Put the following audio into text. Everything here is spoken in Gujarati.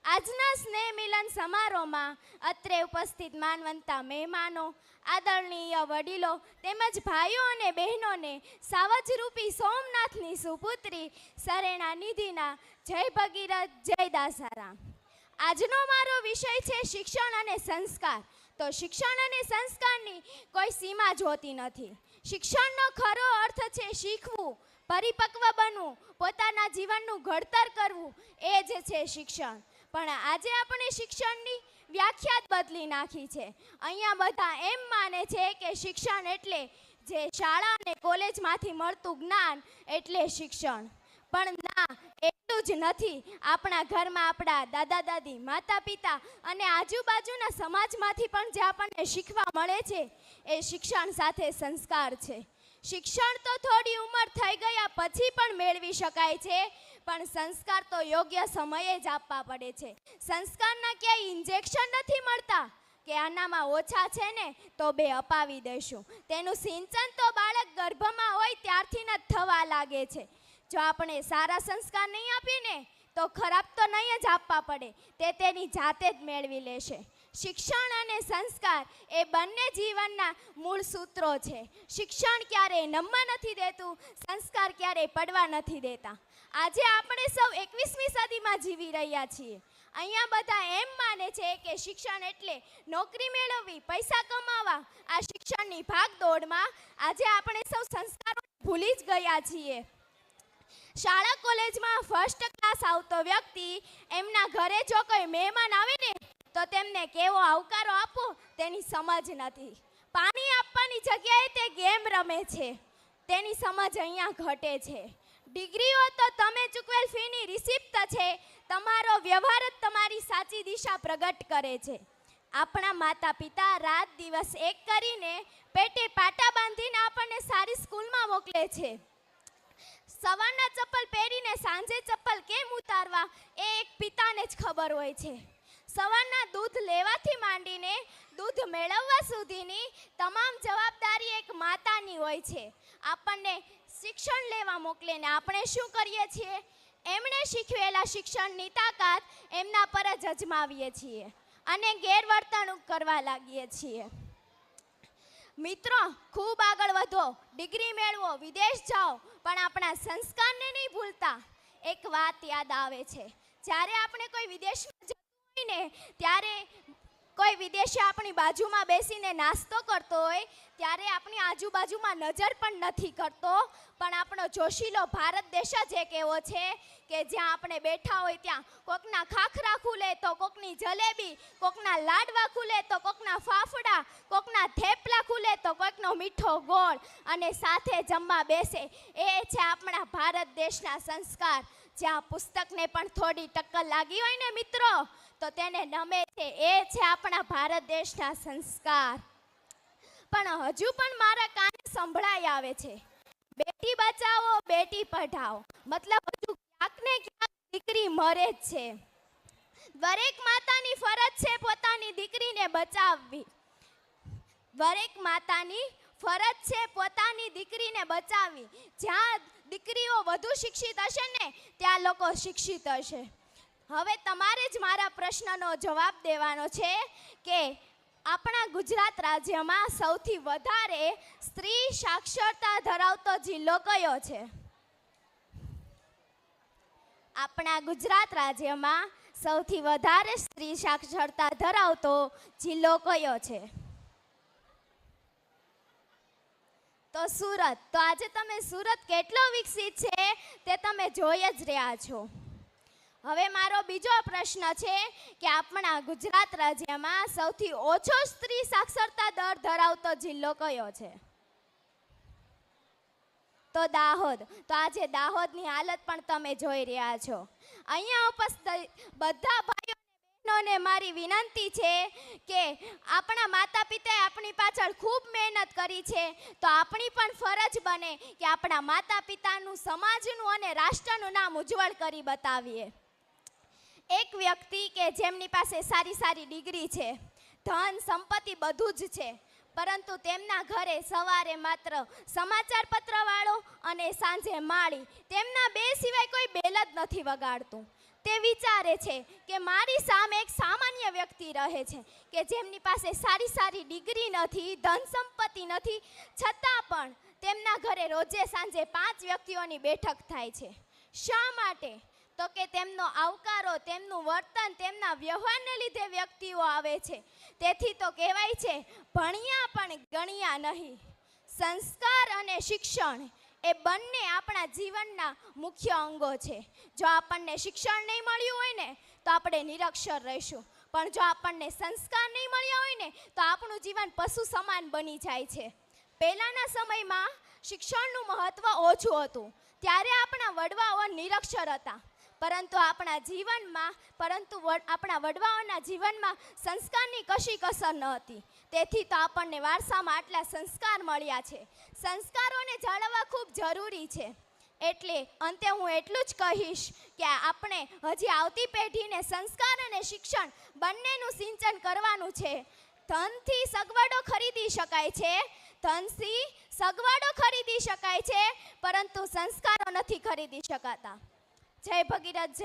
આજના સ્નેહ મિલન સમારોહમાં અત્રે ઉપસ્થિત માનવંતા મહેમાનો, આદરણીય વડીલો તેમજ ભાઈઓ અને બહેનોને સાવજરૂપી સોમનાથની સુપુત્રી સરેણા નિધિના જય ભગીરથ, જય દાસારામ. આજનો મારો વિષય છે શિક્ષણ અને સંસ્કાર. તો શિક્ષણ અને સંસ્કારની કોઈ સીમા જ હોતી નથી. શિક્ષણનો ખરો અર્થ છે શીખવું, પરિપક્વ બનવું, પોતાના જીવનનું ઘડતર કરવું, એ જ છે શિક્ષણ. પણ આજે આપણે શિક્ષણની વ્યાખ્યા જ બદલી નાખી છે. અહીંયા બધા એમ માને છે કે શિક્ષણ એટલે જે શાળા અને કોલેજમાંથી મળતું જ્ઞાન એટલે શિક્ષણ. પણ ના, એટલું જ નથી. આપણા ઘરમાં આપણા દાદા દાદી, માતા પિતા અને આજુબાજુના સમાજમાંથી પણ જે આપણને શીખવા મળે છે એ શિક્ષણ સાથે સંસ્કાર છે. શિક્ષણ તો થોડી ઉંમર થઈ ગયા પછી પણ મેળવી શકાય છે, પણ સંસ્કાર તો યોગ્ય સમયે જ આપવા પડે છે. સંસ્કારના ક્યાંય ઇન્જેક્શન નથી મળતા કે આનામાં ઓછા છે ને તો બે અપાવી દઈશું. તેનું સિંચન તો બાળક ગર્ભમાં હોય ત્યારથી જ થવા લાગે છે. જો આપણે સારા સંસ્કાર નહીં આપીને તો ખરાબ તો નહીં જ આપવા પડે, તે તેની જાતે જ મેળવી લેશે. શિક્ષણ અને સંસ્કાર એ બંને જીવનના મૂળ સૂત્રો છે. શિક્ષણ ક્યારેય નમવા નથી દેતું, સંસ્કાર ક્યારેય પડવા નથી દેતા. આજે આપણે સૌ 21મી સદીમાં જીવી રહ્યા છીએ. અહીંયા બધા એમ માને છે કે શિક્ષણ એટલે નોકરી મેળવવી, પૈસા કમાવા. આ શિક્ષણની ભાગદોડમાં આજે આપણે સૌ સંસ્કારો ભૂલી જ ગયા છીએ. શાળા કોલેજમાં ફર્સ્ટ ક્લાસ આવતો વ્યક્તિ એમના ઘરે જો કોઈ મહેમાન આવે ને તો તેમને કેવો આવકારો આપવો તેની સમજ નથી. પાણી આપવાની જગ્યાએ તે ગેમ રમે છે, તેની સમજ અહીંયા ઘટે છે. ડિગ્રીઓ તો તમે ચૂકવેલ ફીની રિસિપ્ટ છે, તમારો વ્યવહાર જ તમારી સાચી દિશા પ્રગટ કરે છે. આપણા માતા પિતા રાત દિવસ એક કરીને પેટે પાટા બાંધીને આપણને સારી સ્કૂલમાં મોકલે છે. સવારના ચપ્પલ પહેરીને સાંજે ચપ્પલ કેમ ઉતારવા એ એક પિતાને જ ખબર હોય છે. સવારના દૂધ લેવાથી માંડીને દૂધ મેળવવા સુધીની તમામ જવાબદારી એક માતાની હોય છે. આપણને શિક્ષણ લેવા મોકલે ને આપણે શું કરીએ છીએ? એમણે શીખવેલા શિક્ષણની તાકાત એમના પર જ અજમાવીએ છીએ અને ગેરવર્તણૂક કરવા લાગીએ છીએ. મિત્રો, ખૂબ આગળ વધો, ડિગ્રી મેળવો, વિદેશ જાઓ, પણ આપણા સંસ્કારને નહીં ભૂલતા. એક વાત યાદ આવે છે, જ્યારે આપણે કોઈ વિદેશમાં જતું હોય ને ત્યારે કોઈ વિદેશી આપણી બાજુમાં બેસીને નાસ્તો કરતો હોય ત્યારે આપણી આજુબાજુમાં નજર પણ નથી કરતો. પણ આપણો જોશીલો ભારત દેશ જ એક એવો છે કે જ્યાં આપણે બેઠા હોય ત્યાં કોકના ખાખરા ખુલે તો કોકની જલેબી, કોકના લાડવા ખુલે તો કોકના ફાફડા, કોકના થેપલા ખુલે તો કોકનો મીઠો ગોળ, અને સાથે જમવા બેસે. એ છે આપણા ભારત દેશના સંસ્કાર. જ્યાં પુસ્તકને પણ થોડી ટક્કર લાગી હોય ને મિત્રો તો તેને નમે છે. એ છે આપણા ભારત દેશના સંસ્કાર. પણ હજુ પણ મારા કાને સંભળાઈ આવે છે, બેટી બચાવો, બેટી પઢાઓ. મતલબ હજુ ક્યાંક ને ક્યાંક દીકરી મરે જ છે. દરેક માતાની ફરજ છે પોતાની દીકરીને બચાવવી. દરેક માતાની ફરજ છે પોતાની દીકરીને બચાવવી. જ્યાં દીકરીઓ વધુ શિક્ષિત હશે ને ત્યાં લોકો શિક્ષિત હશે. હવે તમારે જ મારા પ્રશ્નનો જવાબ દેવાનો છે કે આપણા ગુજરાત રાજ્યમાં સૌથી વધારે સ્ત્રી સાક્ષરતા ધરાવતો જિલ્લો કયો છે? આપણા ગુજરાત રાજ્યમાં સૌથી વધારે સ્ત્રી સાક્ષરતા ધરાવતો જિલ્લો કયો છે? તો સુરત. તો આજે તમે સુરત કેટલો વિકસિત છે તે તમે જોઈ જ રહ્યા છો. હવે મારો બીજો પ્રશ્ન છે કે આપણા ગુજરાત રાજ્યમાં સૌથી ઓછો સ્ત્રી સાક્ષરતા દર ધરાવતો જિલ્લો કયો છે? તો દાહોદ. તો આજે દાહોદની હાલત પણ તમે જોઈ રહ્યા છો. અહીંયા ઉપસ્થિત બધા ભાઈઓ ને મારી વિનંતી છે કે આપણા માતા પિતાએ આપણી પાછળ ખૂબ મહેનત કરી છે, તો આપણી પણ ફરજ બને કે આપણા માતા પિતાનું, સમાજનું અને રાષ્ટ્રનું નામ ઉજ્જવળ કરી બતાવીએ. એક વ્યક્તિ કે જેમની પાસે સારી સારી ડિગ્રી છે, ધન સંપત્તિ બધું જ છે, પરંતુ તેમના ઘરે સવારે માત્ર સમાચાર પત્ર વાળો અને સાંજે માળી, તેમના બે સિવાય કોઈ બેલ જ નથી વગાડતું. તે વિચારે છે કે મારી સામે એક સામાન્ય વ્યક્તિ રહે છે કે જેમની પાસે સારી સારી ડિગ્રી નથી, ધન સંપત્તિ નથી, છતાં પણ તેમના ઘરે રોજે સાંજે 5 વ્યક્તિઓની બેઠક થાય છે. શા માટે? તો કે તેમનો આવકારો, તેમનું વર્તન, તેમના વ્યવહારને લીધે વ્યક્તિઓ આવે છે. તેથી તો કહેવાય છે, ભણ્યા પણ ગણ્યા નહીં. સંસ્કાર અને શિક્ષણ એ બંને આપણા જીવનના મુખ્ય અંગો છે. જો આપણને શિક્ષણ નહીં મળ્યું હોય ને તો આપણે નિરક્ષર રહીશું, પણ જો આપણને સંસ્કાર નહીં મળ્યા હોય ને તો આપણું જીવન પશુ સમાન બની જાય છે. પહેલાંના સમયમાં શિક્ષણનું મહત્ત્વ ઓછું હતું, ત્યારે આપણા વડવાઓ નિરક્ષર હતા, પરંતુ આપણા વડવાઓના જીવનમાં સંસ્કારની કશી કસર ન હતી. તેથી તો આપણને વારસામાં આટલા સંસ્કાર મળ્યા છે. સંસ્કારોને જાળવવા ખૂબ જરૂરી છે. એટલે અંતે હું એટલું જ કહીશ કે આપણે હજી આવતી પેઢીને સંસ્કાર અને શિક્ષણ બંનેનું સિંચન કરવાનું છે. ધનથી સગવડો ખરીદી શકાય છે, પરંતુ સંસ્કારો નથી ખરીદી શકાતા. જય ભગીરથ, જય